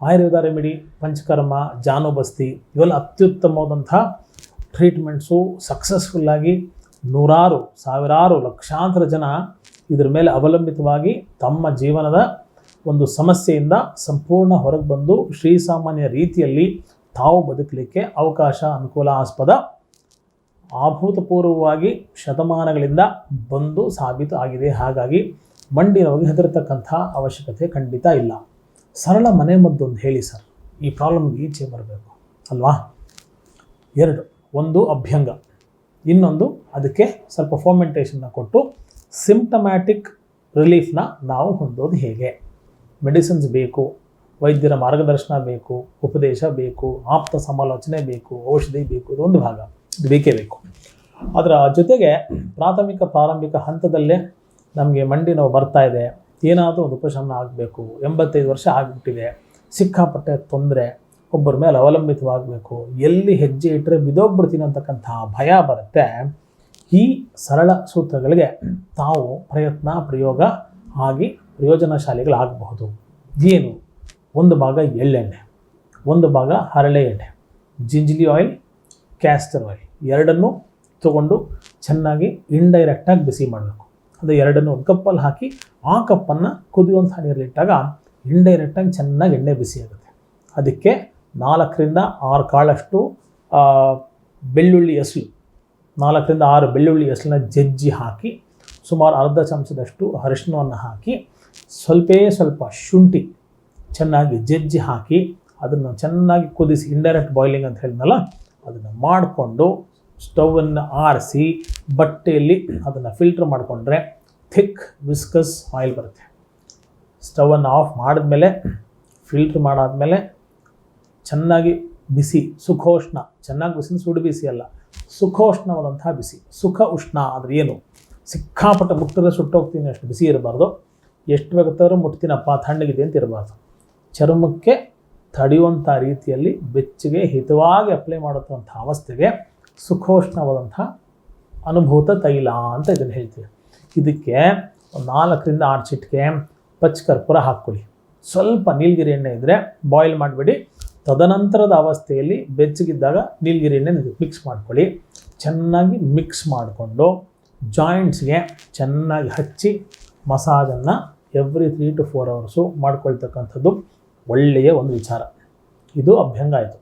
Ayurveda remedy, panchakarma, ಜಾನುಬಸ್ತಿ ಇವೆಲ್ಲ ಅತ್ಯುತ್ತಮವಾದಂಥ treatments. ಸಕ್ಸಸ್ಫುಲ್ಲಾಗಿ ನೂರಾರು, ಸಾವಿರಾರು, ಲಕ್ಷಾಂತರ ಜನ ಇದರ ಮೇಲೆ ಅವಲಂಬಿತವಾಗಿ ತಮ್ಮ ಜೀವನದ ಒಂದು ಸಮಸ್ಯೆಯಿಂದ ಸಂಪೂರ್ಣ ಹೊರಗೆ ಬಂದು ಶ್ರೀಸಾಮಾನ್ಯ ರೀತಿಯಲ್ಲಿ ತಾವು ಬದುಕಲಿಕ್ಕೆ ಅವಕಾಶ, ಅನುಕೂಲ, ಆಸ್ಪದ ಅಭೂತಪೂರ್ವವಾಗಿ ಶತಮಾನಗಳಿಂದ ಬಂದು ಸಾಬೀತು ಆಗಿದೆ. ಹಾಗಾಗಿ ಮಂಡಿ ನೋವಿಗೆ ಹೆದರ್ತಕ್ಕಂಥ ಅವಶ್ಯಕತೆ ಖಂಡಿತ ಇಲ್ಲ. ಸರಳ ಮನೆಮದ್ದೊಂದು ಹೇಳಿ ಸರ್, ಈ ಪ್ರಾಬ್ಲಮ್ಗೆ ಈಚೆ ಬರಬೇಕು ಅಲ್ವಾ? 2, ಒಂದು ಅಭ್ಯಂಗ, ಇನ್ನೊಂದು ಅದಕ್ಕೆ ಸ್ವಲ್ಪ ಫರ್ಮೆಂಟೇಷನ್ನ ಕೊಟ್ಟು ಸಿಂಪ್ಟಮ್ಯಾಟಿಕ್ ರಿಲೀಫ್ನ ನಾವು ಹೊಂದೋದು ಹೇಗೆ. ಮೆಡಿಸಿನ್ಸ್ ಬೇಕು, ವೈದ್ಯರ ಮಾರ್ಗದರ್ಶನ ಬೇಕು, ಉಪದೇಶ ಬೇಕು, ಆಪ್ತ ಸಮಾಲೋಚನೆ ಬೇಕು, ಔಷಧಿ ಬೇಕು, ಇದೊಂದು ಭಾಗ, ಇದು ಬೇಕೇ ಬೇಕು. ಅದರ ಜೊತೆಗೆ ಪ್ರಾರಂಭಿಕ ಹಂತದಲ್ಲೇ ನಮಗೆ ಮಂಡಿ ನೋವು ಬರ್ತಾ ಇದೆ, ಏನಾದರೂ ಒಂದು ಉಪಶಮನ ಆಗಬೇಕು, 85 ವರ್ಷ ಆಗಿಬಿಟ್ಟಿದೆ, ಸಿಕ್ಕಾಪಟ್ಟೆ ತೊಂದರೆ, ಒಬ್ಬರ ಮೇಲೆ ಅವಲಂಬಿತವಾಗಬೇಕು, ಎಲ್ಲಿ ಹೆಜ್ಜೆ ಇಟ್ಟರೆ ಬಿದೋಗ್ಬಿಡ್ತೀನಿ ಅಂತಕ್ಕಂಥ ಭಯ ಬರುತ್ತೆ. ಈ ಸರಳ ಸೂತ್ರಗಳಿಗೆ ತಾವು ಪ್ರಯೋಗ ಆಗಿ ಪ್ರಯೋಜನಶಾಲಿಗಳಾಗಬಹುದು. ಏನು? ಒಂದು ಭಾಗ ಎಳ್ಳೆಣ್ಣೆ, ಒಂದು ಭಾಗ ಹರಳೆ ಎಣ್ಣೆ, ಜಿಂಜಲಿ ಆಯಿಲ್, ಕ್ಯಾಸ್ಟರ್ ಆಯಿಲ್, ಎರಡನ್ನೂ ತೊಗೊಂಡು ಚೆನ್ನಾಗಿ ಇಂಡೈರೆಕ್ಟಾಗಿ ಬಿಸಿ ಮಾಡಬೇಕು. ಅದು ಎರಡನ್ನೂ ಒಂದು ಕಪ್ಪಲ್ಲಿ ಹಾಕಿ ಆ ಕಪ್ಪನ್ನು ಕುದಿಯುವಂಥ ನೀರಲ್ಲಿಟ್ಟಾಗ ಇಂಡೈರೆಕ್ಟಾಗಿ ಚೆನ್ನಾಗಿ ಎಣ್ಣೆ ಬಿಸಿ ಆಗುತ್ತೆ. ಅದಕ್ಕೆ 4ರಿಂದ 6 ಕಾಳಷ್ಟು ಬೆಳ್ಳುಳ್ಳಿ ಎಸಳು, 4ರಿಂದ 6 ಬೆಳ್ಳುಳ್ಳಿ ಎಸಳನ್ನ ಜಜ್ಜಿ ಹಾಕಿ, ಸುಮಾರು ಅರ್ಧ ಚಮಚದಷ್ಟು ಅರಿಶಿನವನ್ನು ಹಾಕಿ, ಸ್ವಲ್ಪ ಶುಂಠಿ ಚೆನ್ನಾಗಿ ಜಜ್ಜಿ ಹಾಕಿ ಅದನ್ನು ಚೆನ್ನಾಗಿ ಕುದಿಸಿ, ಇಂಡೈರೆಕ್ಟ್ ಬಾಯ್ಲಿಂಗ್ ಅಂತ ಹೇಳಿದ್ನಲ್ಲ, ಅದನ್ನು ಮಾಡಿಕೊಂಡು ಸ್ಟವನ್ನು ಆರಿಸಿ ಬಟ್ಟೆಯಲ್ಲಿ ಅದನ್ನು ಫಿಲ್ಟ್ರ್ ಮಾಡಿಕೊಂಡ್ರೆ ಥಿಕ್ ವಿಸ್ಕಸ್ ಆಯಿಲ್ ಬರುತ್ತೆ. ಸ್ಟವನ್ನು ಆಫ್ ಮಾಡಿದ್ಮೇಲೆ, ಫಿಲ್ಟ್ರ್ ಮಾಡಾದ್ಮೇಲೆ ಚೆನ್ನಾಗಿ ಬಿಸಿ ಸುಖೋಷ್ಣ, ಚೆನ್ನಾಗಿ ಬಿಸಿ ಸುಡು ಬಿಸಿ ಅಲ್ಲ, ಸುಖೋಷ್ಣವಾದಂಥ ಬಿಸಿ. ಸುಖ ಉಷ್ಣ ಅಂದರೆ ಏನು? ಸಿಕ್ಕಾಪಟ್ಟೆ ಮುಟ್ಟಿದ್ರೆ ಸುಟ್ಟೋಗ್ತೀನಿ ಅಷ್ಟು ಬಿಸಿ ಇರಬಾರ್ದು, ಎಷ್ಟು ಬೇಕಾದ್ರೂ ಮುಟ್ತೀನಪ್ಪ ತಣ್ಣಗಿದೆ ಅಂತ ಇರಬಾರ್ದು. ಚರ್ಮಕ್ಕೆ ತಡೆಯುವಂಥ ರೀತಿಯಲ್ಲಿ ಬೆಚ್ಚಗೆ ಹಿತವಾಗಿ ಅಪ್ಲೈ ಮಾಡುವಂಥ ಅವಸ್ಥೆಗೆ ಸುಖೋಷ್ಣವಾದಂಥ ಅನುಭೂತ ತೈಲ ಅಂತ ಇದನ್ನು ಹೇಳ್ತೀವಿ. ಇದಕ್ಕೆ 4ರಿಂದ 6 ಚಿಟಿಕೆ ಪಚ್ಚಕರ್ಪೂರ ಹಾಕ್ಕೊಳ್ಳಿ. ಸ್ವಲ್ಪ ನೀಲಗಿರಿ ಎಣ್ಣೆ ಇದ್ದರೆ ಬಾಯ್ಲ್ ಮಾಡಿಬಿಡಿ. ತದನಂತರದ ಅವಸ್ಥೆಯಲ್ಲಿ ಬೆಚ್ಚಗಿದ್ದಾಗ ನೀಲಗಿರಿ ಎಣ್ಣೆ ಮಿಕ್ಸ್ ಮಾಡ್ಕೊಳ್ಳಿ. ಚೆನ್ನಾಗಿ ಮಿಕ್ಸ್ ಮಾಡಿಕೊಂಡು ಜಾಯಿಂಟ್ಸ್ಗೆ ಚೆನ್ನಾಗಿ ಹಚ್ಚಿ ಮಸಾಜನ್ನು ಎವ್ರಿ 3 to 4 hours ಮಾಡ್ಕೊಳ್ತಕ್ಕಂಥದ್ದು ಒಳ್ಳೆಯ ಒಂದು ವಿಚಾರ. ಇದು ಅಭ್ಯಂಗ ಆಯಿತು.